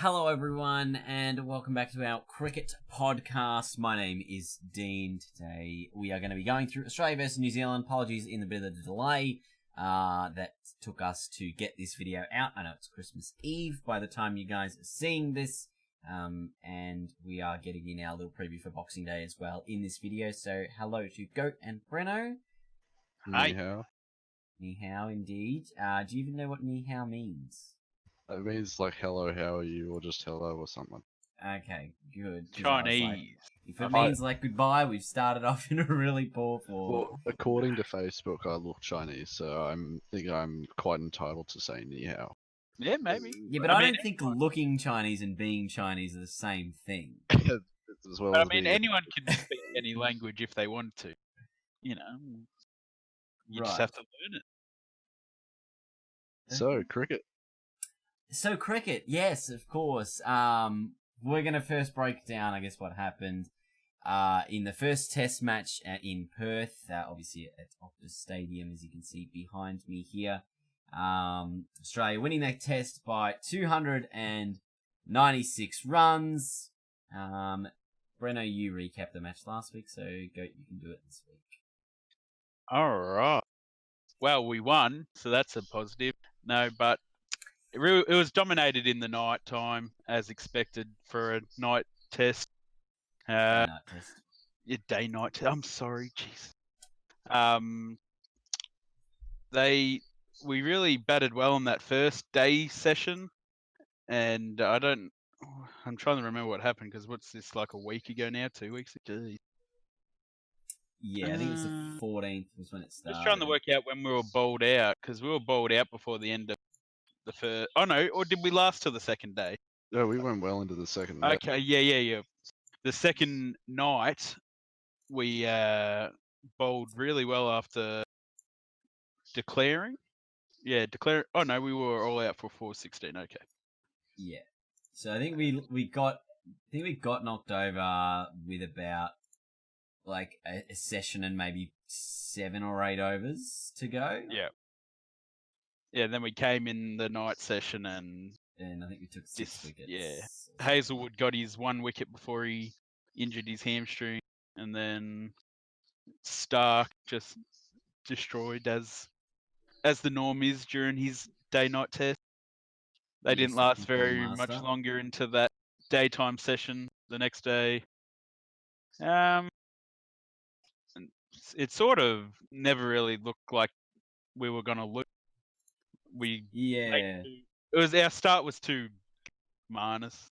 Hello everyone and welcome back to our cricket podcast. My name is Dean. Today we are going to be going through Australia versus New Zealand. Apologies in the bit of the delay that took us to get this video out. I know it's Christmas Eve by the time you guys are seeing this. And we are getting in our little preview for Boxing Day as well in this video. So hello to Goat and Breno. Hi. Ni hao. Ni hao indeed. Do you even know what ni hao means? It means like hello, how are you, or just hello or something. Okay, good. 'Cause I was Chinese. like, if it means like goodbye, we've started off in a really poor form. Well, according to Facebook, I look Chinese, so I think I'm quite entitled to say ni hao. Yeah, maybe. Yeah, but I don't think looking Chinese and being Chinese are the same thing. As well But I as mean, being- anyone can speak any language if they want to. You know, you just Right. have to learn it. So, cricket. So cricket, yes, of course. We're gonna first break down, I guess, what happened in the first Test match in Perth. Obviously at Optus Stadium, as you can see behind me here. Australia winning that Test by 296 runs. Breno, you recapped the match last week, so Goat, you can do it this week. All right. Well, we won, so that's a positive. No, but it was dominated in the night time, as expected for a night test. Night test. Day-night test. I'm sorry, jeez. We really batted well in that first day session, and I'm trying to remember what happened, because what's this, like a week ago now, 2 weeks ago? Jeez. Yeah, I think it was the 14th was when it started. Just trying to work out when we were bowled out, because we were bowled out before the end of the first. Oh no, or did we last till the second day? No, we went well into the second match. Okay, yeah. The second night, we bowled really well after declaring. Yeah, declare. Oh no, we were all out for 416. Okay. Yeah. So I think we got knocked over with about like a session and maybe 7 or 8 overs to go. Yeah. Yeah, then we came in the night session and I think we took 6 wickets. Yeah. Hazelwood got his 1 wicket before he injured his hamstring, and then Starc just destroyed as the norm is during his day-night test. They Yes, didn't the last football very master. much longer into that daytime session the next day. And it sort of never really looked like we were gonna lose. Yeah. Our start was too minus,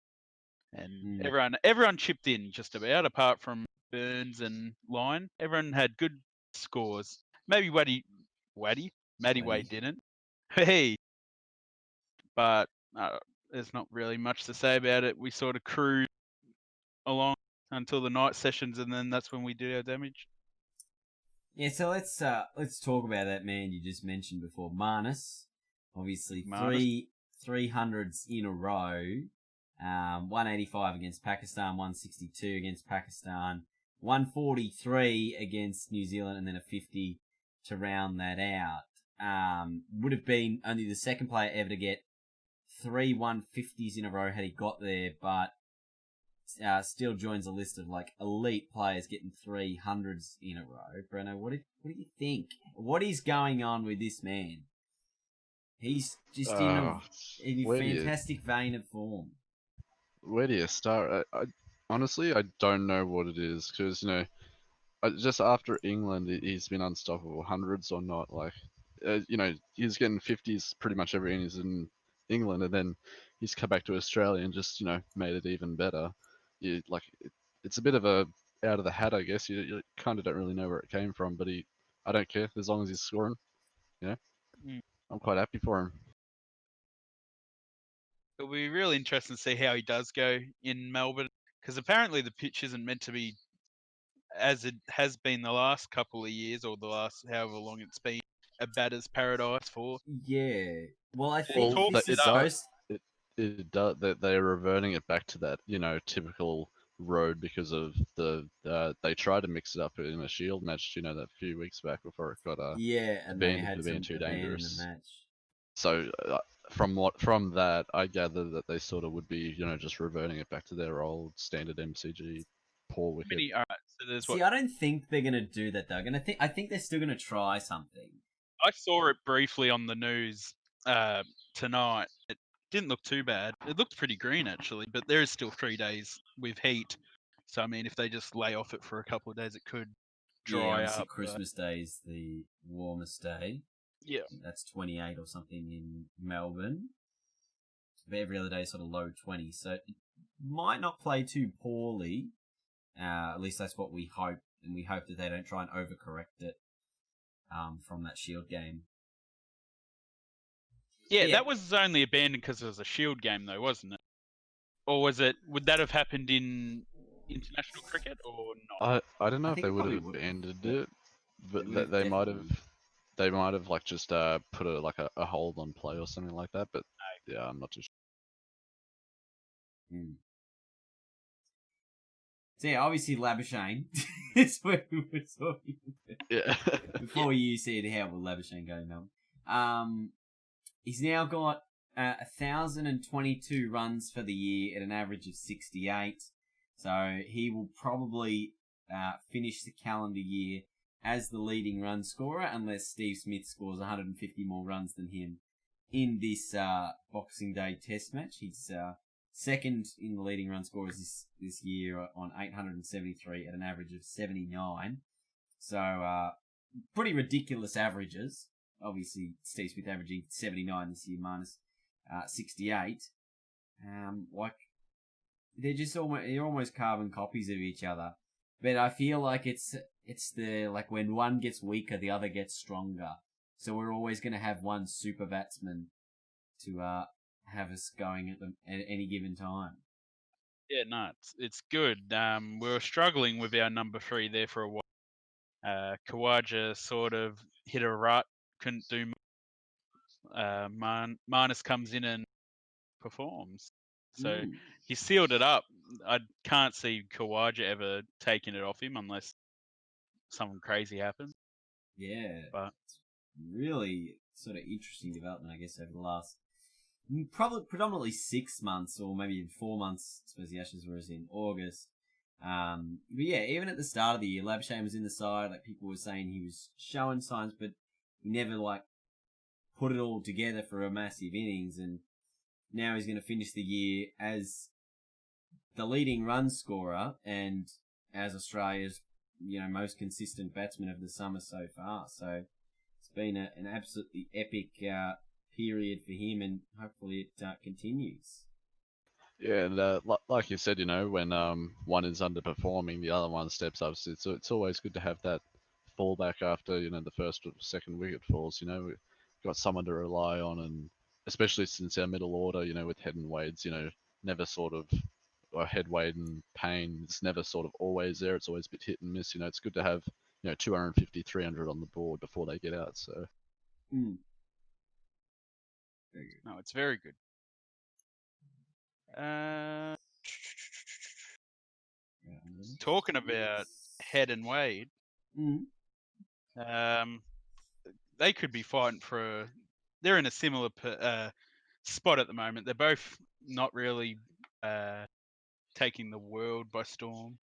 and everyone chipped in just about, apart from Burns and Line. Everyone had good scores. Maybe Matty Wade didn't. Hey, but there's not really much to say about it. We sort of cruised along until the night sessions, and then that's when we did our damage. Yeah, so let's talk about that man you just mentioned before, Marnus. Obviously, Marnus. 300s in a row. 185 against Pakistan, 162 against Pakistan, 143 against New Zealand, and then a 50 to round that out. Would have been only the second player ever to get 3 150s in a row had he got there, but still joins a list of like elite players getting 300s in a row. Breno, what do you think? What is going on with this man? He's just in a fantastic vein of form. Where do you start? I honestly, I don't know what it is, because, just after England, he's been unstoppable, hundreds or not. Like, he's getting 50s pretty much every innings in England, and then he's come back to Australia and just, made it even better. It's a bit of a out of the hat, I guess. You kind of don't really know where it came from, but I don't care as long as he's scoring. I'm quite happy for him. It'll be really interesting to see how he does go in Melbourne, because apparently the pitch isn't meant to be as it has been the last couple of years, or the last however long it's been, a batter's paradise for. Yeah. Well, I think it does that they're reverting it back to that, typical road, because of they tried to mix it up in a Shield match, that few weeks back before it got and they had being too dangerous. in the match. So from that, I gather that they sort of would be, just reverting it back to their old standard MCG poor wicket. All right, so there's See, I don't think they're gonna do that though. I think they're still gonna try something. I saw it briefly on the news tonight. It didn't look too bad. It looked pretty green actually, but there is still 3 days with heat. So I mean, if they just lay off it for a couple of days, it could dry obviously up. Christmas Day is the warmest day. Yeah. That's 28 or something in Melbourne. But every other day is sort of low 20, so it might not play too poorly. At least that's what we hope, and we hope that they don't try and overcorrect it from that Shield game. Yeah, that was only abandoned because it was a Shield game, though, wasn't it? Or was it? Would that have happened in international cricket or not? I don't know I if think they it would have probably would. abandoned Yeah. it, but It would have they might definitely. have. They might have like just put a hold on play or something like that. But yeah, I'm not too sure. So yeah, obviously Labuschagne is where we were talking about. Yeah. Before you said how will Labuschagne go, Mel. He's now got 1,022 runs for the year at an average of 68. So he will probably finish the calendar year as the leading run scorer, unless Steve Smith scores 150 more runs than him in this Boxing Day Test match. He's second in the leading run scorers this year on 873 at an average of 79. So pretty ridiculous averages. Obviously, Steve Smith averaging 79 this year minus 68. They're almost carbon copies of each other. But I feel like it's the like when one gets weaker, the other gets stronger. So we're always going to have one super batsman to have us going at any given time. Yeah, no, it's good. We were struggling with our number 3 there for a while. Khawaja sort of hit a rut, couldn't do much. Marnus comes in and performs. So he sealed it up. I can't see Khawaja ever taking it off him unless something crazy happens. Yeah, but really sort of interesting development, I guess, over the last probably predominantly 6 months or maybe even 4 months. I suppose the Ashes was in August. But yeah, even at the start of the year, Labuschagne was in the side. Like people were saying, he was showing signs, but he never like put it all together for a massive innings. And now he's going to finish the year as the leading run scorer and as Australia's most consistent batsman of the summer so far. So it's been an absolutely epic period for him, and hopefully it continues. Yeah, and like you said, when one is underperforming, the other one steps up. So it's always good to have that fallback after the first or second wicket falls. We've got someone to rely on, and especially since our middle order, with Head and Wade's, never sort of, or Head, Wade and Payne, it's never sort of always there. It's always a bit hit and miss. It's good to have 250, 300 on the board before they get out. So. Very good. No, it's very good. Talking about Head and Wade, they could be fighting for. They're in a similar spot at the moment. They're both not really taking the world by storm.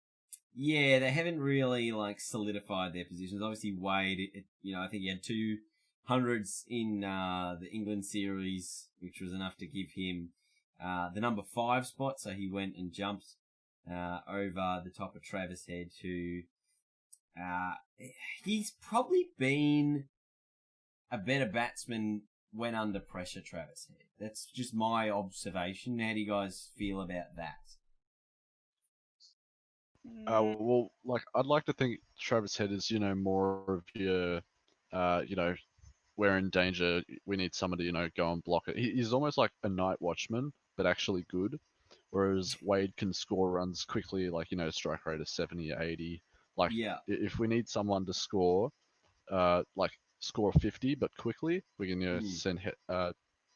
Yeah, they haven't really like solidified their positions. Obviously, Wade, I think he had 200s in the England series, which was enough to give him the number 5 spot. So he went and jumped over the top of Travis Head, who he's probably been a better batsman when under pressure, Travis Head. That's just my observation. How do you guys feel about that? Well, like I'd like to think Travis Head is, more of your, we're in danger. We need somebody, go and block it. He's almost like a night watchman, but actually good. Whereas Wade can score runs quickly, like strike rate of 70, 80. Like if we need someone to score, like score 50 but quickly, we can send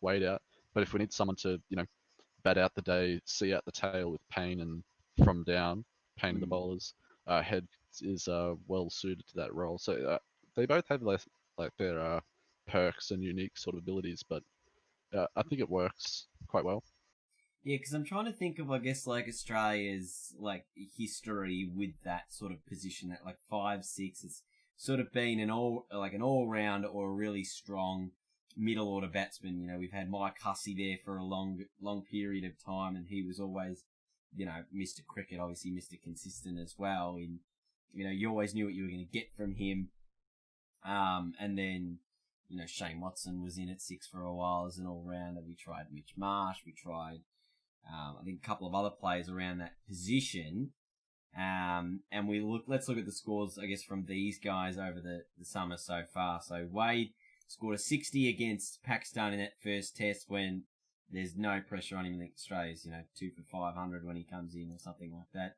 Wade out. But if we need someone to, bat out the day, see out the tail with Payne and from down, Payne and the bowlers, Head is well suited to that role. So they both have their perks and unique sort of abilities, but I think it works quite well. Yeah, because I'm trying to think of, I guess, like Australia's like history with that sort of position, that like 5-6. It's sort of been an all round or a really strong middle order batsman. You know, we've had Mike Hussey there for a long period of time, and he was always, you know, Mr. Cricket, obviously Mr. Consistent as well. In, you know, you always knew what you were going to get from him. And then, you know, Shane Watson was in at 6 for a while as an all rounder. We tried Mitch Marsh. We tried, I think, a couple of other players around that position. And let's look at the scores, I guess, from these guys over the summer so far. So Wade scored a 60 against Pakistan in that first test when there's no pressure on him. I think Australia's, you know, 2 for 500 when he comes in or something like that.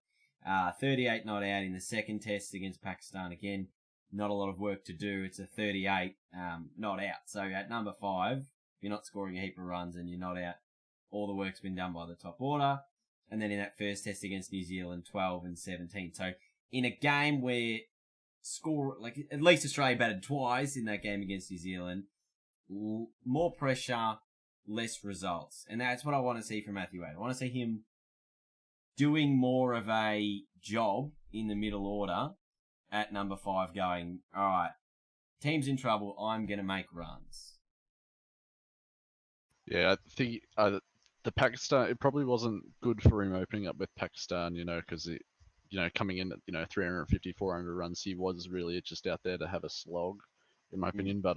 38 not out in the second test against Pakistan. Again, not a lot of work to do. It's a 38 not out. So at number 5, if you're not scoring a heap of runs and you're not out, all the work's been done by the top order. And then in that first test against New Zealand, 12 and 17. So in a game where at least Australia batted twice in that game against New Zealand, more pressure, less results. And that's what I want to see from Matthew Wade. I want to see him doing more of a job in the middle order at number 5, going, all right, team's in trouble, I'm going to make runs. Yeah, I think the Pakistan, it probably wasn't good for him opening up with Pakistan, you know, because coming in at, 350, 400 runs, he was really just out there to have a slog, in my opinion. But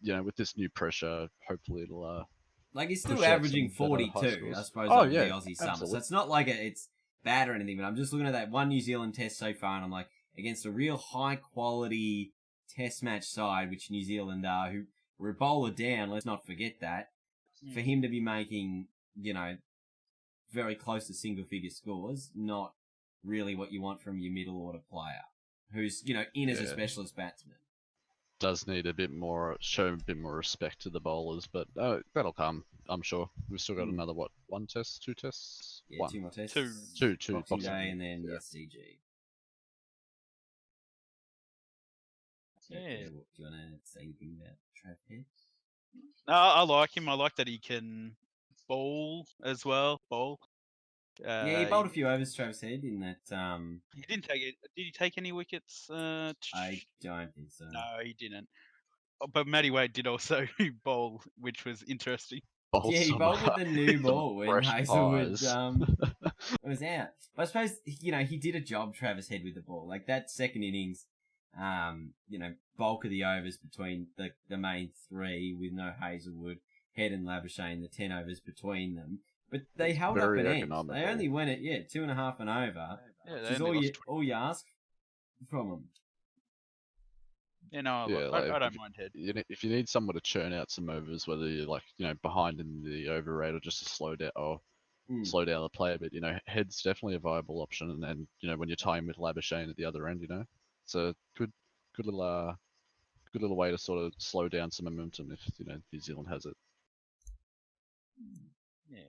with this new pressure, hopefully it'll like, he's still push out averaging some better 42, high I scores. suppose, Oh, over yeah, the Aussie summer. absolutely. So it's not like it's bad or anything, but I'm just looking at that one New Zealand test so far, and I'm like, against a real high-quality test match side, which New Zealand are, who were a bowler down, let's not forget that, for him to be making, very close to single-figure scores, not really what you want from your middle-order player, who's, in as a specialist batsman. Does need show a bit more respect to the bowlers, but that'll come, I'm sure. We've still got another, one test, 2 tests? Yeah, One. 2 more tests. Two. Boxing Day and then SCG. Yeah. Do you want to say anything about Trav Head? No, I like him. I like that he can bowl as well. Yeah, he bowled a few overs, Travis Head, in that. He didn't take it. Did he take any wickets? I don't think so. No, he didn't. But Matty Wade did also bowl, which was interesting. Yeah, he bowled with the new ball when Hazelwood was out. But I suppose, he did a job, Travis Head, with the ball. Like, that second innings, bulk of the overs between the main 3 with no Hazelwood, Head and Labuschagne, the 10 overs between them. But they held up an end. They only went at 2.5 and over. Yeah, Which is all you ask from them. I don't mind Head. If you need someone to churn out some overs, whether you're behind in the over rate or just to slow down the play a bit, Head's definitely a viable option. And then when you're tying with Labuschagne at the other end, it's a good little way to sort of slow down some momentum if New Zealand has it. Yeah.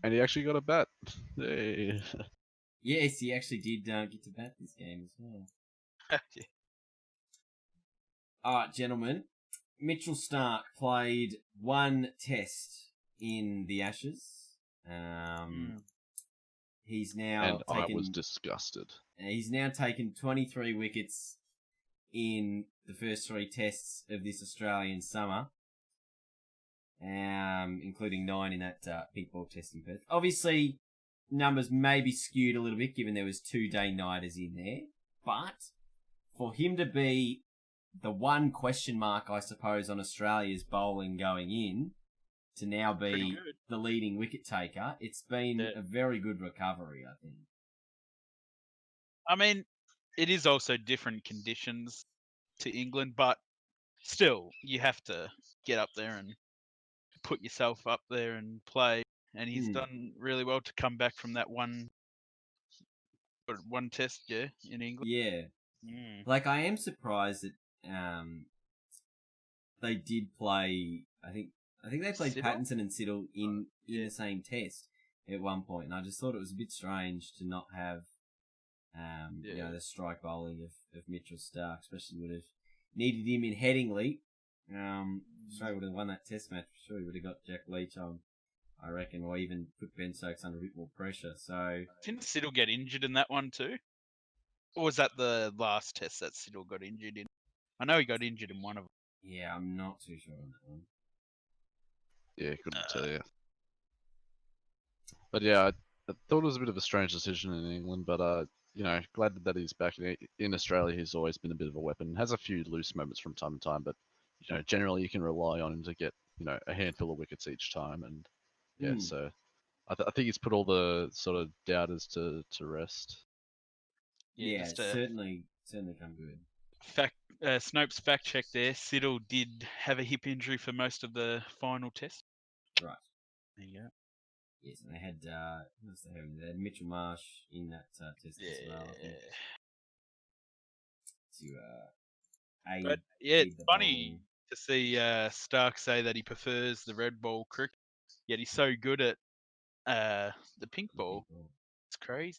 And he actually got a bat. Hey. Yes, he actually did get to bat this game as well. Yeah. All right, gentlemen. Mitchell Starc played 1 test in the Ashes. He's now I was disgusted. He's now taken 23 wickets in the first 3 tests of this Australian summer, including 9 in that pink ball test in Perth. Obviously, numbers may be skewed a little bit given there was 2 day-nighters in there, but for him to be the one question mark, I suppose, on Australia's bowling going in, to now be the leading wicket taker, it's been a very good recovery, I think. I mean, it is also different conditions to England, but still, you have to get up there and put yourself up there and play. And he's done really well to come back from that one test, in England. Yeah. Like, I am surprised that they did play, I think they played Siddle? Pattinson and Siddle in the same test at one point, and I just thought it was a bit strange to not have the strike bowling of Mitchell Starc, especially would have needed him in Headingley. Australia would have won that test match. Sure, he would have got Jack Leach on, I reckon, or even put Ben Stokes under a bit more pressure. So Didn't Siddle get injured in that one too? Or was that the last test that Siddle got injured in? I know he got injured in one of them. yeah, I'm not too sure on that one. Yeah, couldn't tell you. But yeah, I thought it was a bit of a strange decision in England, but glad that he's back in Australia. He's always been a bit of a weapon. Has a few loose moments from time to time, but generally you can rely on him to get a handful of wickets each time. And yeah, so I think he's put all the sort of doubters to rest. Yeah, certainly come good. Snopes fact check there. Siddle did have a hip injury for most of the final test. Right. There you go. Yes, and they had who else they have? They had Mitchell Marsh in that test as well. I think. But yeah, it's funny to see Starc say that he prefers the red ball cricket, yet he's so good at the pink ball. It's crazy.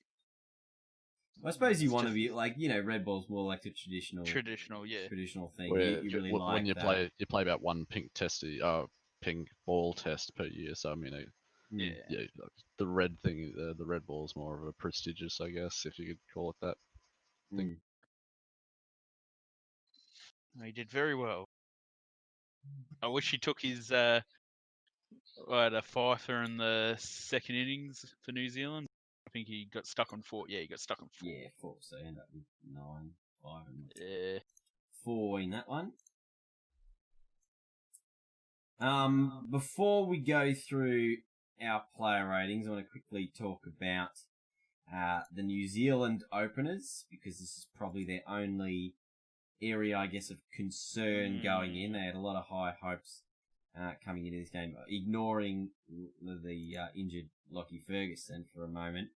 Well, I suppose you want to be like, red ball's more like the traditional thing. Where you really when like you that. you play about one pink ball test per year. So I mean, the red thing, the red ball is more of a prestigious, I guess, if you could call it that thing. He did very well. I wish he took his a fifer in the second innings for New Zealand. I think he got stuck on 4. Yeah, he got stuck on 4. Yeah, 4. So he ended up with 9, 5, and 4. 4 in that one. Before we go through our player ratings, I want to quickly talk about the New Zealand openers, because this is probably their only area, I guess, of concern going in. They had a lot of high hopes coming into this game, ignoring the injured Lockie Ferguson for a moment.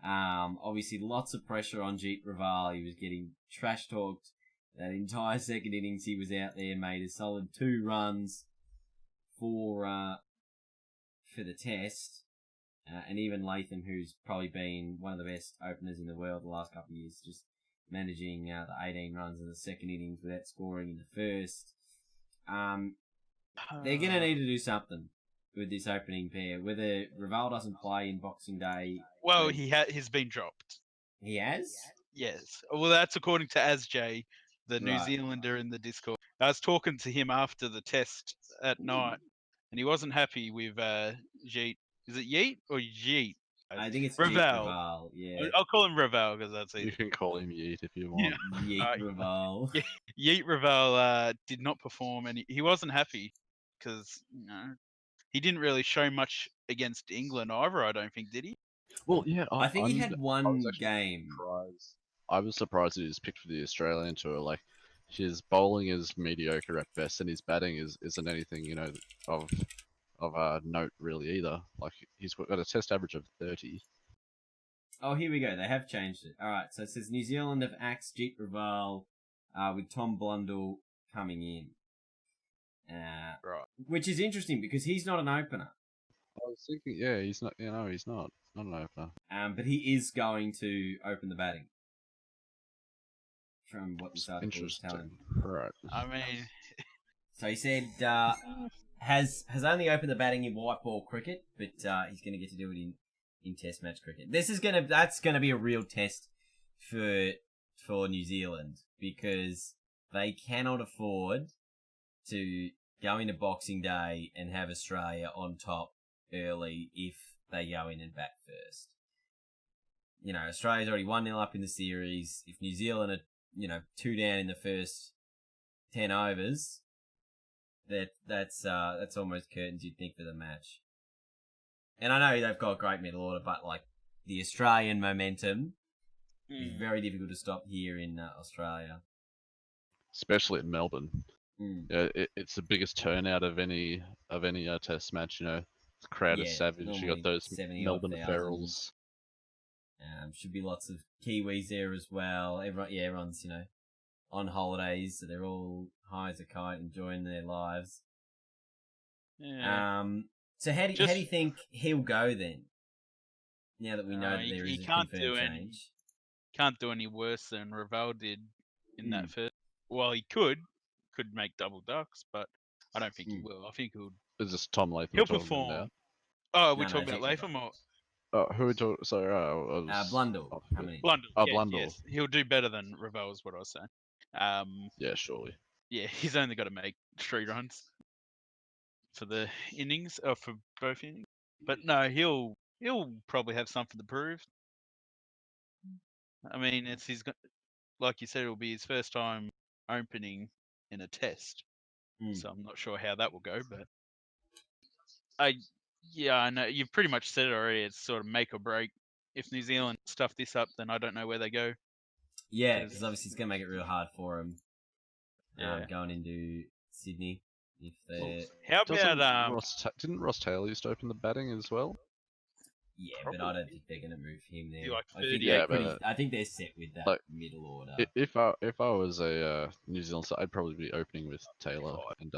Obviously, lots of pressure on Jeet Raval. He was getting trash talked that entire second innings. He was out there, made a solid 2 runs for the test. And even Latham, who's probably been one of the best openers in the world the last couple of years, just managing the 18 runs in the second innings without scoring in the first. They're going to need to do something with this opening pair. Whether Raval doesn't play in Boxing Day... Well, he's been dropped. He has? Yes. Well, that's according to ASJ, the New Zealander in the Discord. I was talking to him after the test at night, and he wasn't happy with Jeet. Is it Yeet or Jeet? I think it's Raval. Jeet Raval, yeah. I'll call him Raval because that's easy. You can call him Yeet if you want. Yeet Raval. Yeet Raval did not perform, and he wasn't happy because he didn't really show much against England either. I don't think, did he? Well, yeah, I think he had one game. I was surprised that he was picked for the Australian tour. Like, his bowling is mediocre at best, and his batting isn't anything of note really either. Like, he's got a test average of 30. Oh, here we go. They have changed it. All right, so it says New Zealand have axed Jeet Raval with Tom Blundell coming in. Right. Which is interesting because he's not an opener. I was thinking, yeah, he's not. He's not an opener. But he is going to open the batting. From what this article is telling. Right. I mean, so he said has only opened the batting in white ball cricket, but he's going to get to do it in Test match cricket. That's gonna be a real test for New Zealand, because they cannot afford to go into Boxing Day and have Australia on top early if they go in and bat first. Australia's already 1-0 up in the series. If New Zealand are 2 down in the first 10 overs, that's almost curtains, you'd think, for the match. And I know they've got a great middle order, but like the Australian momentum is very difficult to stop here in Australia, especially in Melbourne. Yeah, it's the biggest turnout of any test match. The crowd is savage. You got those Melbourne ferals. Should be lots of Kiwis there as well. Everyone's on holidays, so they're all high as a kite, enjoying their lives. Yeah. So how do you think he'll go then? Now that we know that there is a confirmed change. Can't do any worse than Raval did in that first. Well, he could, could make double ducks, but I don't think he will. I think Is this Tom Latham he'll talking perform. about? Oh, we No, talking no, about Latham or Oh, who are we talking? Sorry, I was Blundell off a bit. coming in. Blundell? Oh, Yes, Blundell. yes, he'll do better than Ravel, is what I was saying. Yeah, surely. Yeah, he's only got to make 3 runs for the innings, or for both innings. But no, he'll probably have something to prove. I mean, it's like you said, it'll be his first time opening in a test. So I'm not sure how that will go, but I know you've pretty much said it already. It's sort of make or break. If New Zealand stuff this up, then I don't know where they go. Yeah, because obviously it's going to make it real hard for them Yeah. going into Sydney. If they're... How about didn't Ross Taylor used to open the batting as well? Yeah, but I don't think they're going to move him there. Like I think 38. I think they're set with that Like, middle order. If I was a New Zealand side, I'd probably be opening with Taylor and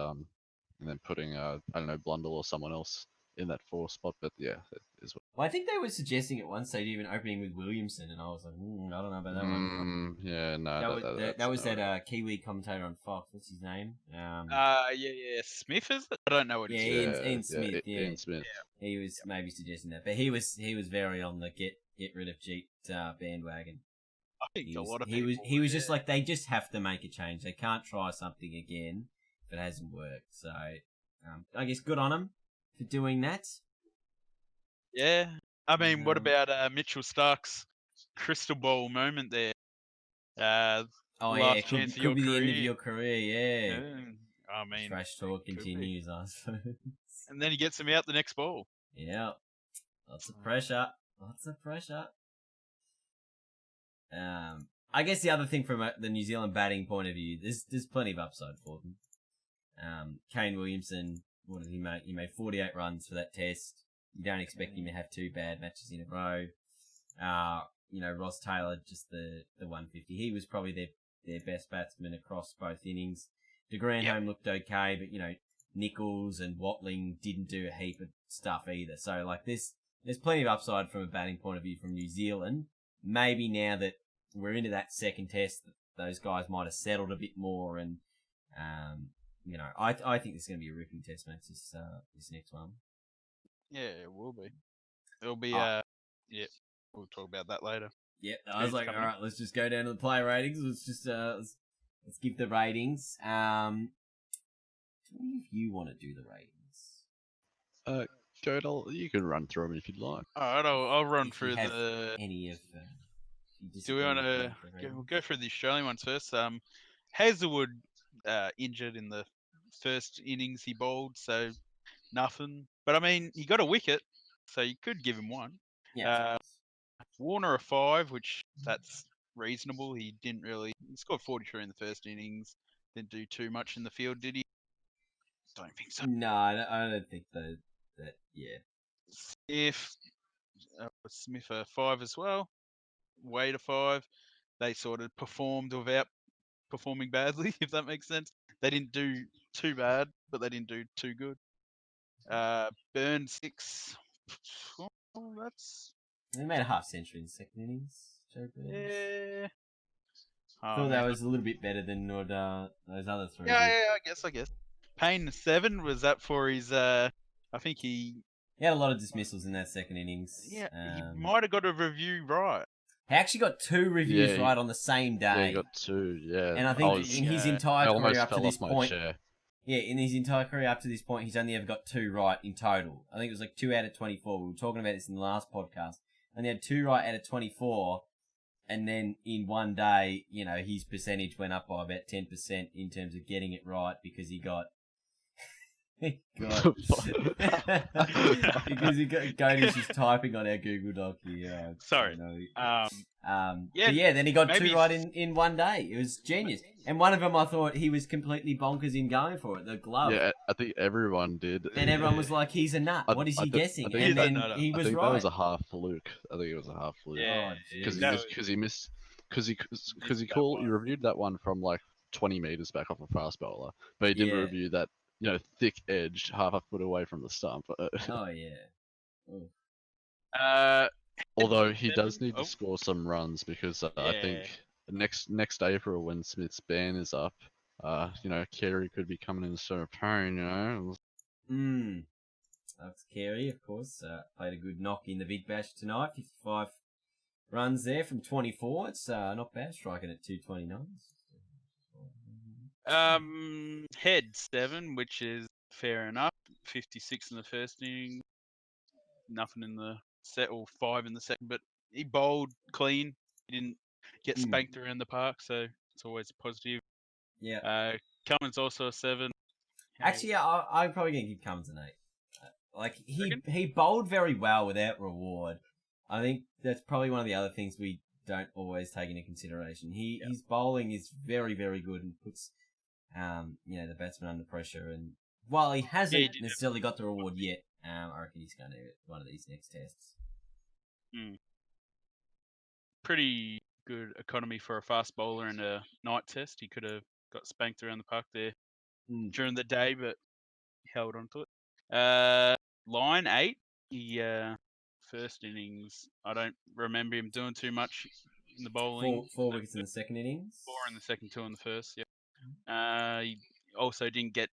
then putting I don't know, Blundell or someone else in that 4 spot. But yeah, it is what. Well, I think they were suggesting at one stage even opening with Williamson, and I was like, I don't know about that one. Yeah, no. That was that Kiwi commentator on Fox. What's his name? yeah, Smith, is it? I don't know what Yeah, his Ian Smith. Yeah, Ian Smith. He was maybe suggesting that, but he was very on the get rid of Jeet bandwagon. I think a lot of he was just like, they just have to make a change. They can't try something again if it hasn't worked. So I guess good on him for doing that. Yeah, I mean, what about Mitchell Starc's crystal ball moment there? Last chance could of your be career. the end of your career. Yeah. I mean, trash talk continues, I suppose. And then he gets him out the next ball. Yeah, lots of pressure. I guess the other thing from the New Zealand batting point of view, there's plenty of upside for them. Kane Williamson, what did he make? He made 48 runs for that test. You don't expect him to have 2 bad matches in a row. Ross Taylor, just the 150. He was probably their best batsman across both innings. De Grandhomme looked okay, but Nichols and Watling didn't do a heap of stuff either. So like there's plenty of upside from a batting point of view from New Zealand. Maybe now that we're into that second test, those guys might have settled a bit more, and I think this is going to be a ripping test match this next one. Yeah, it will be. It'll be we'll talk about that later. Yep, I was like, all right, let's just go down to the player ratings. Let's just let's give the ratings. Do any of you want to do the ratings? Joe, you can run through them if you'd like. All right, I'll run If through you have the. any of. Do we want to go through the Australian ones first? Hazelwood injured in the first innings he bowled, so nothing. But I mean, he got a wicket, so you could give him one. Yeah. Warner a 5, which that's reasonable. He scored 43 in the first innings. Didn't do too much in the field, did he? Don't think so. No, I don't think that. Yeah. Smith a 5 as well. Wade a 5. They sort of performed without performing badly, if that makes sense. They didn't do too bad, but they didn't do too good. Burn 6. Oh, that's. They made a half century in the second innings. Joe Burns. Yeah. I thought that was a little bit better than those other 3. Yeah, I guess. Payne 7, was that for his? I think he had a lot of dismissals in that second innings. Yeah, he might have got a review right. He actually got 2 reviews right on the same day. Yeah, he got 2. Yeah, and I think in his entire career up to this point, chair. Yeah, in his entire career up to this point, he's only ever got 2 right in total. I think it was like 2 out of 24. We were talking about this in the last podcast. And he had 2 right out of 24. And then in one day, his percentage went up by about 10% in terms of getting it right because he got... because he got Godis just typing on our Google Doc here. Sorry. Then he got 2 right in one day. It was genius. And one of them, I thought he was completely bonkers in going for it. The glove. Yeah, I think everyone did. And everyone was like, "He's a nut. What is he guessing?" And then he was right. That was a half fluke. I think it was a half fluke. Yeah, because he missed. Because he reviewed that one from like 20 meters back off a fast bowler, but he didn't review that. Thick edged, half a foot away from the stump. Oh yeah. Ooh. Although he does need to score some runs because I think next April when Smith's ban is up, Carey could be coming in so pain. That's Carey, of course. Played a good knock in the Big Bash tonight. 55 runs there from 24. It's not bad, striking at 229. Head 7, which is fair enough. 56 in the first inning. Nothing in the set, or 5 in the second, but he bowled clean. He didn't get spanked around the park, so it's always positive. Yeah. Cummins also a 7. Actually, yeah, I'm probably going to give Cummins an 8. He bowled very well without reward. I think that's probably one of the other things we don't always take into consideration. His bowling is very, very good and puts, the batsman under pressure. And while he hasn't necessarily got the reward yet, I reckon he's going to get one of these next tests. Pretty good economy for a fast bowler in a night test. He could have got spanked around the park there during the day, but he held on to it. Line 8, he first innings, I don't remember him doing too much in the bowling. 4 wickets in the second innings. 4 in the second, 2 in the first, yeah. He also didn't get,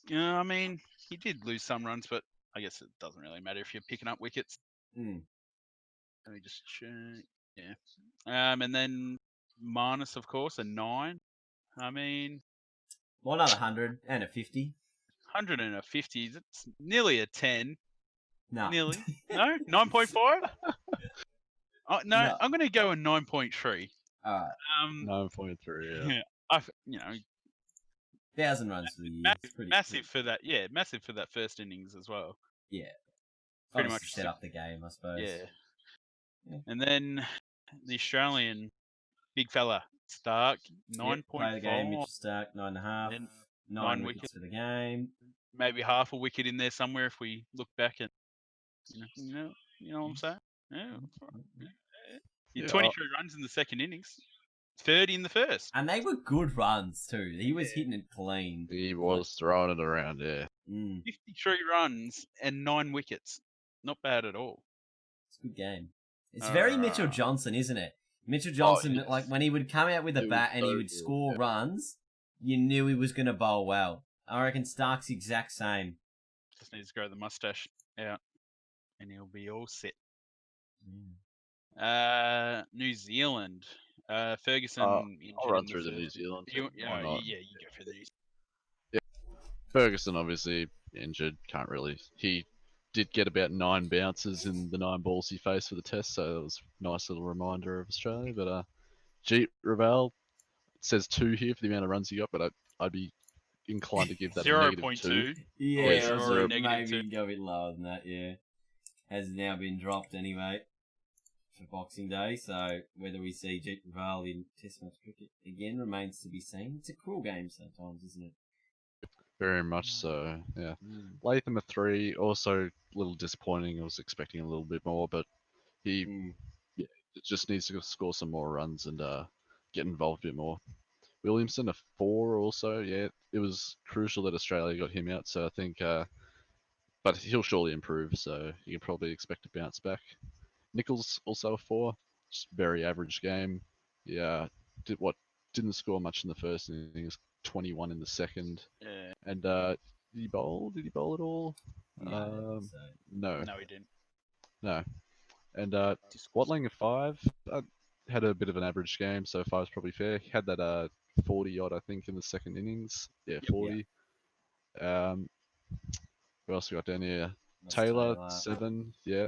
he did lose some runs, but I guess it doesn't really matter if you're picking up wickets. Let me just check. Yeah. And then Marnus, of course, a 9. Well, another 100 and a 50. 100 and a 50. It's nearly a 10. No. Nearly. No? 9.5? No, I'm going to go a 9.3. All right. 9.3, yeah. 1,000 runs for the year. Massive for that. Yeah, massive for that first innings as well. Yeah. Pretty much set up the game, I suppose. Yeah. And then the Australian big fella, Starc, 9.4. Play the game, Mitchell Starc, 9.5. 9 wickets for the game. Maybe half a wicket in there somewhere if we look back at, you know what I'm saying? Yeah. 23 runs in the second innings, 30 in the first. And they were good runs too. He was hitting it clean. He was throwing it around, yeah. 53 runs and 9 wickets. Not bad at all. It's a good game. It's very Mitchell Johnson, isn't it? Mitchell Johnson, yes. when he would come out with a bat and he would score runs, you knew he was going to bowl well. I reckon Stark's the exact same. Just needs to grow the mustache out, and he'll be all set. New Zealand. Ferguson. I'll run through the New Zealand. You go for these. Yeah. Ferguson obviously injured. Can't really. He did get about 9 bounces in the 9 balls he faced for the test, so it was a nice little reminder of Australia. But Jeet Raval, it says 2 here for the amount of runs he got, but I'd be inclined to give that 0.2. Yeah, maybe go a bit lower than that. Yeah, has now been dropped anyway for Boxing Day. So whether we see Jeet Raval in Test match cricket again remains to be seen. It's a cruel game sometimes, isn't it? Very much so, yeah. Latham a 3, also a little disappointing. I was expecting a little bit more, but he just needs to score some more runs and get involved a bit more. Williamson a 4 also, yeah. It was crucial that Australia got him out, so I think, but he'll surely improve, so you can probably expect a bounce back. Nichols also a 4, just very average game. Yeah, didn't score much in the first innings. 21 in the second. Yeah. And did he bowl? Did he bowl at all? No. No, he didn't. No. And Watling a 5 had a bit of an average game, so 5's probably fair. He had that 40 odd, I think, in the second innings. Yeah, 40. Who else we got down here? Taylor 7. Yeah.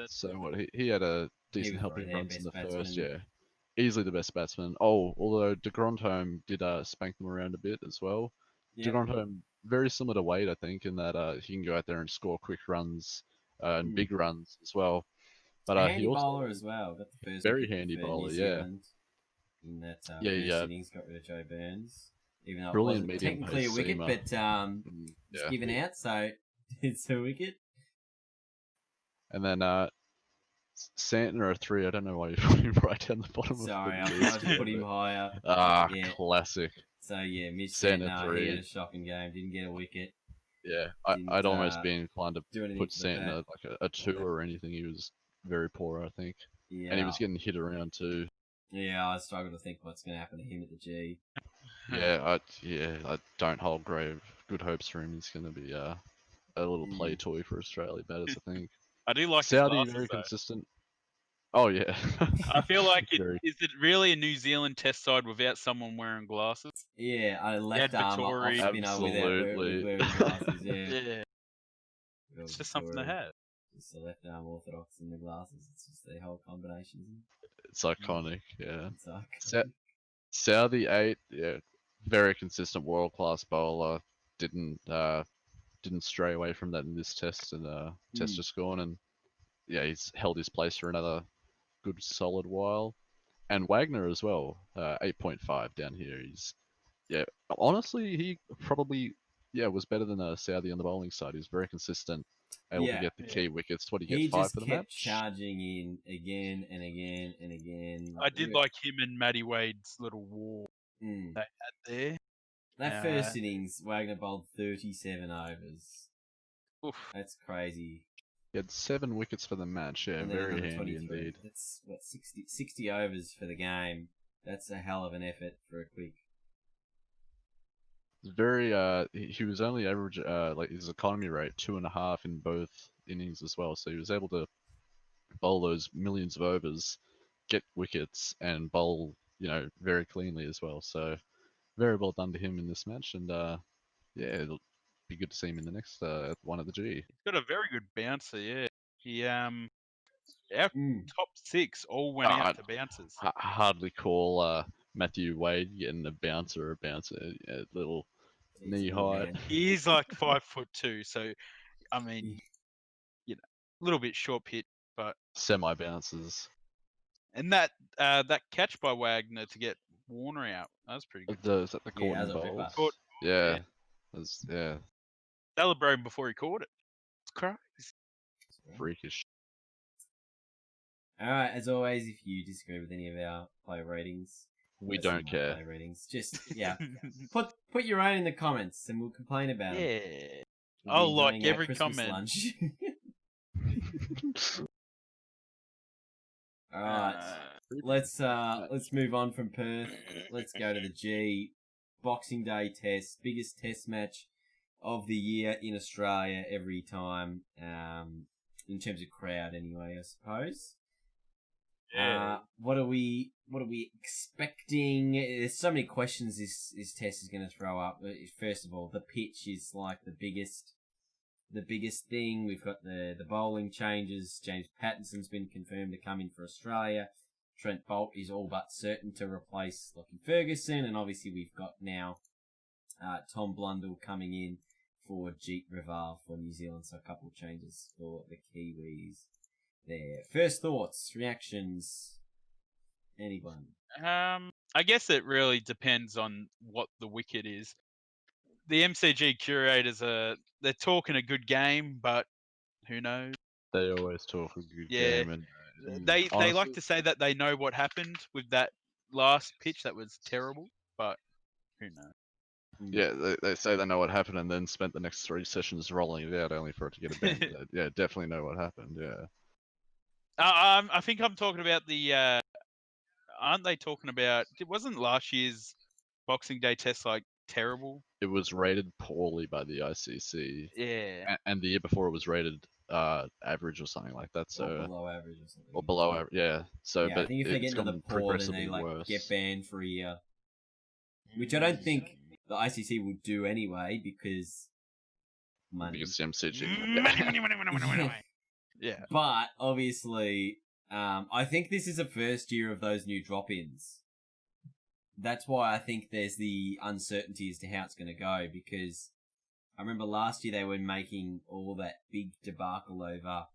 So what? He had a decent helping runs in the first. Yeah. Easily the best batsman. Although de Grandhomme did spank them around a bit as well. De Grandhomme, very similar to Wade, I think, in that he can go out there and score quick runs and big runs as well. But handy he also bowler as well. Got the first very handy bowler, yeah. In that first innings, got rid of Joe Burns. Even though brilliant it wasn't technically a wicket, but it's given out, so it's a wicket. And then Santner a 3. I don't know why you put him right down the bottom. Sorry, I tried to put him higher. Classic. So yeah, Mitch Santner, he had a shocking game. Didn't get a wicket. Yeah, I'd almost be inclined to put Santner like a 2 or anything. He was very poor, I think. Yeah. And he was getting hit around too. Yeah, I struggle to think what's going to happen to him at the G. I don't hold good hopes for him. He's going to be a little play toy for Australia batters, I think. I do like his Saudi glasses, very though. consistent. Oh yeah. I feel like Very- is it really a New Zealand test side without someone wearing glasses? Yeah, a left arm off Vettori. spinner without Absolutely. wearing glasses. Yeah, Yeah, Well, it's just something to Vettori, have. Just the left arm orthodox and the glasses. It's just the whole combination. Isn't It's iconic. Yeah. it? It's like Saudi 8, yeah, very consistent world class bowler. Didn't stray away from that in this test, and test just gone, and yeah, he's held his place for another good solid while. And Wagner as well, 8.5 down here. Honestly, he probably was better than Saudi on the bowling side. He's very consistent, able to get the key wickets. What do you he get, 5 just for the kept match? charging in again and again and again. I did like him and Matty Wade's little war Mm. they had there. That first innings, Wagner bowled 37 overs. Oof. That's crazy. He had 7 wickets for the match. Yeah, And then very another handy 23. indeed. That's what 60 overs for the game. That's a hell of an effort for a quick. Very he was only average like his economy rate 2.5 in both innings as well, so he was able to bowl those millions of overs, get wickets, and bowl very cleanly as well. So very well done to him in this match, and it'll be good to see him in the next one at the G. He's got a very good bouncer. Yeah, he our top 6 all went out to bouncers. Hardly call Matthew Wade getting a bouncer, little knee height. He is like 5'2", so I mean, a little bit short pitch, but semi bounces. And that catch by Wagner to get Warner out, that was pretty good. Is that the caught and bowled? Yeah. Yeah. Celebrating before he caught it. It's crazy. Freakish. All right, as always, if you disagree with any of our player ratings, we don't care. Player ratings, just put your own in the comments, and we'll complain about it. Yeah, We'll I'll like every comment. Lunch. All right, let's move on from Perth. Let's go to the G. Boxing Day test, biggest test match of the year in Australia every time, in terms of crowd anyway, I suppose. Yeah. What are we expecting? There's so many questions this test is going to throw up. First of all, the pitch is like the biggest thing. We've got the bowling changes. James Pattinson's been confirmed to come in for Australia. Trent Boult is all but certain to replace Lockie Ferguson, and obviously we've got now Tom Blundell coming in for Jeet Raval for New Zealand. So a couple of changes for the Kiwis there. First thoughts, reactions, anyone? I guess it really depends on what the wicket is. The MCG curators they're talking a good game, but who knows? They always talk a good game, and they like to say that they know what happened with that last pitch that was terrible, but who knows? Yeah, they say they know what happened and then spent the next 3 sessions rolling it out only for it to get a ban. Yeah, definitely know what happened. Yeah. I think I'm talking about the. Aren't they talking about? It wasn't last year's Boxing Day test like terrible. It was rated poorly by the ICC. Yeah. And the year before it was rated average or something like that. So or below average or something. Or below average, yeah. So, yeah, but I think if they get into the poor, then they get banned for a year, which I don't think the ICC will do anyway because money. Because the MCG. Money. Yeah. But obviously, I think this is the first year of those new drop-ins. That's why I think there's the uncertainty as to how it's going to go, because I remember last year they were making all that big debacle over,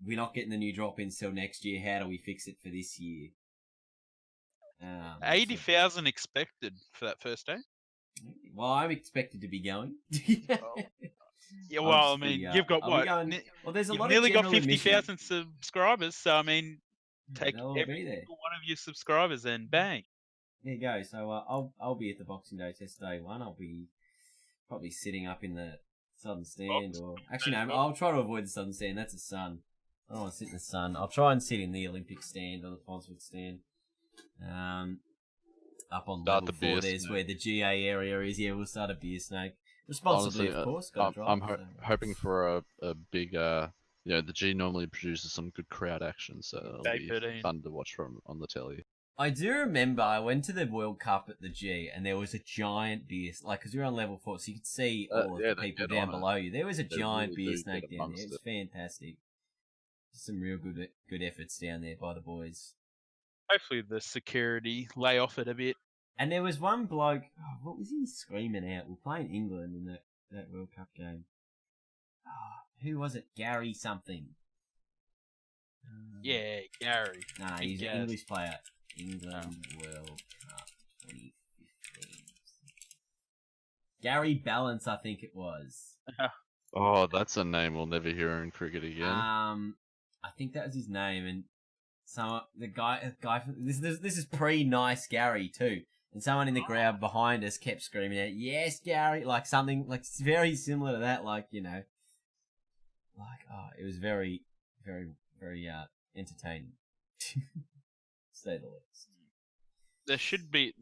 we're not getting the new drop-ins till next year, how do we fix it for this year? 80,000 expected for that first day? Well, I'm expected to be going. Yeah, well, I mean, you've got what? There's a you've lot nearly of got 50,000 subscribers, so I mean, take they'll every be there. single one of your subscribers and bang. There you go. So I'll be at the Boxing Day test day 1. I'll be probably sitting up in the southern stand, or actually no, I'll try to avoid the southern stand. That's the sun. I don't want to sit in the sun. I'll try and sit in the Olympic stand or the Ponsford stand. up on Start level the 4. beer There's snake. where the GA area is. Yeah, we'll start a beer snake. Responsibly, Honestly, of course. Got to I'm drive. hoping for a big. The G normally produces some good crowd action, so it'll Day be 13. fun to watch from on the telly. I do remember I went to the World Cup at the G, and there was a giant beer, because we were on level 4, so you could see all of yeah, the they people get down on it. below you. There was a They giant really beer do snake get down there. amongst It was fantastic. Some real good efforts down there by the boys. Hopefully the security lay off it a bit. And there was one bloke. Oh, what was he screaming out? We're playing England in that World Cup game. Oh, who was it? Gary something. Yeah, Gary. No, Big he's an Gaz. English player. England World Cup 2015. Gary Balance, I think it was. Oh, that's a name we'll never hear in cricket again. I think that was his name, and the guy. This is pre-nice Gary too, and someone in the crowd behind us kept screaming out, "Yes, Gary!" Like something like very similar to that. Like it was very, very, very entertaining. To say the least. There should be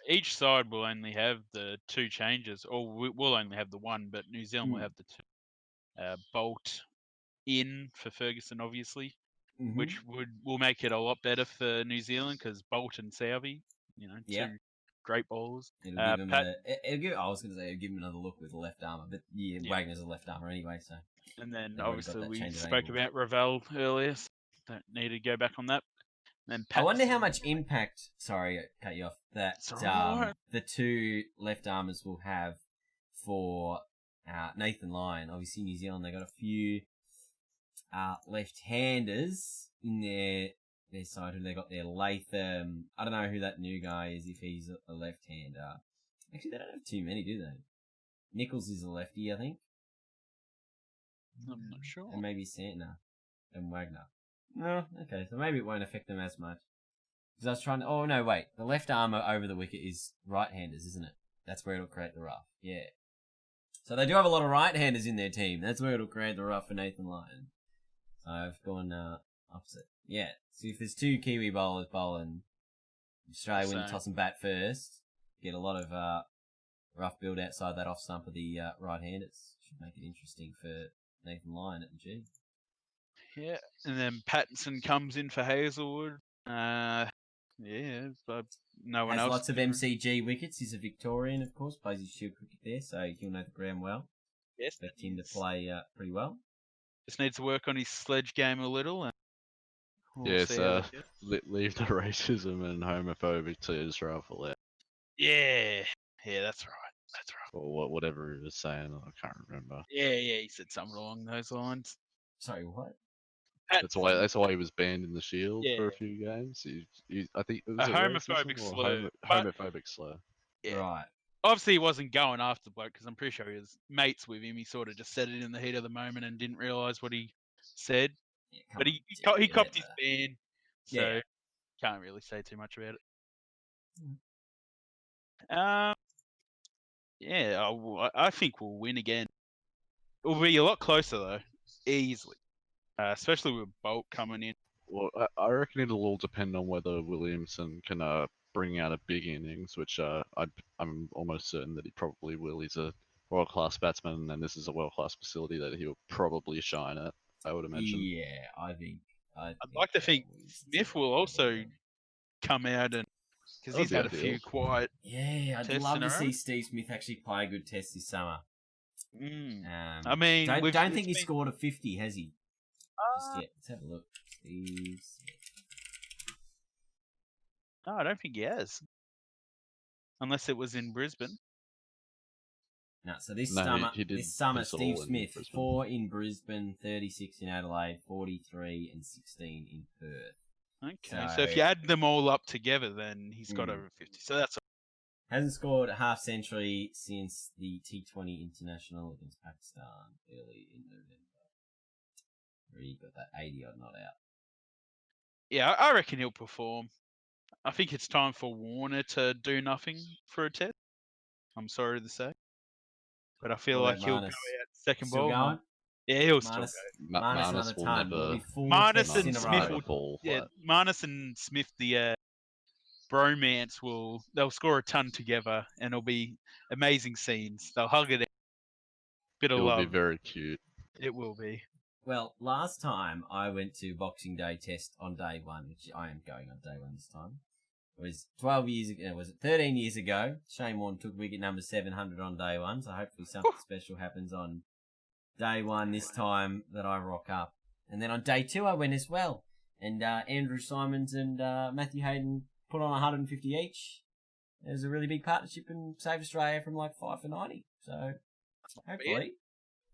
each side will only have the 2 changes, or we'll only have the one, but New Zealand will have the 2. Bolt in for Ferguson, obviously, which will make it a lot better for New Zealand because Bolt and Southey, 2 great bowlers. It'll give him I was going to say it'll give him another look with the left armour, but Wagner's a left armour anyway, so. And then they've already got obviously that we change of spoke angle. about Ravel earlier, so don't need to go back on that. And then I wonder how Patterson- much impact. Sorry, I cut you off. That alright. the 2 left armers will have for Nathan Lyon. Obviously, New Zealand, they got a few left-handers in their side. Who they got there? Latham. I don't know who that new guy is. If he's a left-hander, actually, they don't have too many, do they? Nichols is a lefty, I think. I'm not sure. And maybe Santner and Wagner. No, okay, so maybe it won't affect them as much. Because I was trying to... Oh, no, wait. The left armour over the wicket is right-handers, isn't it? That's where it'll create the rough. Yeah. So they do have a lot of right-handers in their team. That's where it'll create the rough for Nathan Lyon. So I've gone opposite. Yeah. So if there's 2 Kiwi bowlers bowling, Australia win the toss and bat first, get a lot of rough build outside that off stump of the right-handers. Should make it interesting for Nathan Lyon at the G. Yeah, and then Pattinson comes in for Hazelwood. But no one Has else. lots of MCG wickets. He's a Victorian, of course. Plays his shield cricket there, so he'll know the ground well. Yes, Expect him to play pretty well. Just needs to work on his sledge game a little. And we'll Yes, see how that goes. leave the racism and homophobic to Israel for that, Yeah, that's right. That's right. or whatever he was saying. I can't remember. Yeah, he said something along those lines. Sorry, what? That's why he was banned in the Shield for a Yeah. few games. I think it was A homophobic racism or slur, but- homophobic slur. Yeah. Right. Obviously, he wasn't going after the bloke because I'm pretty sure he was mates with him. He sort of just said it in the heat of the moment and didn't realise what he said. Yeah, But he copped his ban, so can't really say too much about it. I think we'll win again. It'll be a lot closer though, easily, especially with Bolt coming in. Well, I reckon it'll all depend on whether Williamson can bring out a big innings, which I'm almost certain that he probably will. He's a world-class batsman, and this is a world-class facility that he'll probably shine at, I would imagine. Yeah, I think. I'd like to think Smith will also come out and because he's had a few quiet. Yeah, I'd love to see Steve Smith actually play a good test this summer. I mean, don't think he scored a 50, has he? Just yet. Let's have a look. Steve Smith. No, I don't think he has. Unless it was in Brisbane. No, so this No, summer, he did this summer, piss all Steve in Smith, Brisbane. 4 in Brisbane, 36 in Adelaide, 43 and 16 in Perth. Okay, so if you add them all up together, then he's got over 50. So that's hasn't scored a half century since the T20 International against Pakistan early in November, where he got that 80 odd not out. Yeah, I reckon he'll perform. I think it's time for Warner to do nothing for a test. I'm sorry to say, but I feel What like about he'll Marnus? go out second Still ball. going? Yeah, he'll still Marnus, go. Marnus another will ton. never. Will be full Marnus tests and in a Smith row. will- Yeah, Marnus and Smith, the bromance they'll score a ton together, and it'll be amazing scenes. They'll hug it out. Bit of It will be love. very cute. It will be. Well, last time I went to Boxing Day test on day one, which I am going on day one this time. It was 12 years ago, was it 13 years ago? Shane Warne took wicket number 700 on day one, so hopefully something special happens on day one this time that I rock up. And then on day two I went as well. And Andrew Simons and Matthew Hayden put on 150 each. It was a really big partnership and saved Australia from like 5 for 90. So hopefully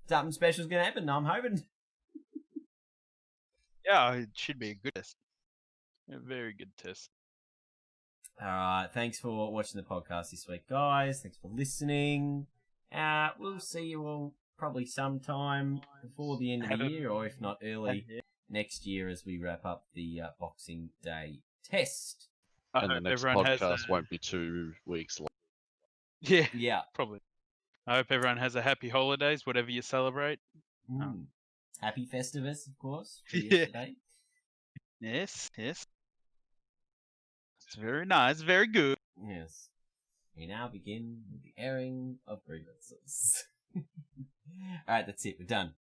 something special's going to happen. I'm hoping. Yeah, it should be a good test. A very good test. Alright, thanks for watching the podcast this week, guys. Thanks for listening. We'll see you all probably sometime before the end of the year, or if not early next year as we wrap up the Boxing Day test. And the next podcast won't be 2 weeks long. Yeah, probably. I hope everyone has a happy holidays, whatever you celebrate. Happy Festivus, of course, for yesterday. Yes. It's very nice, very good. Yes. We now begin with the airing of grievances. Alright, that's it. We're done.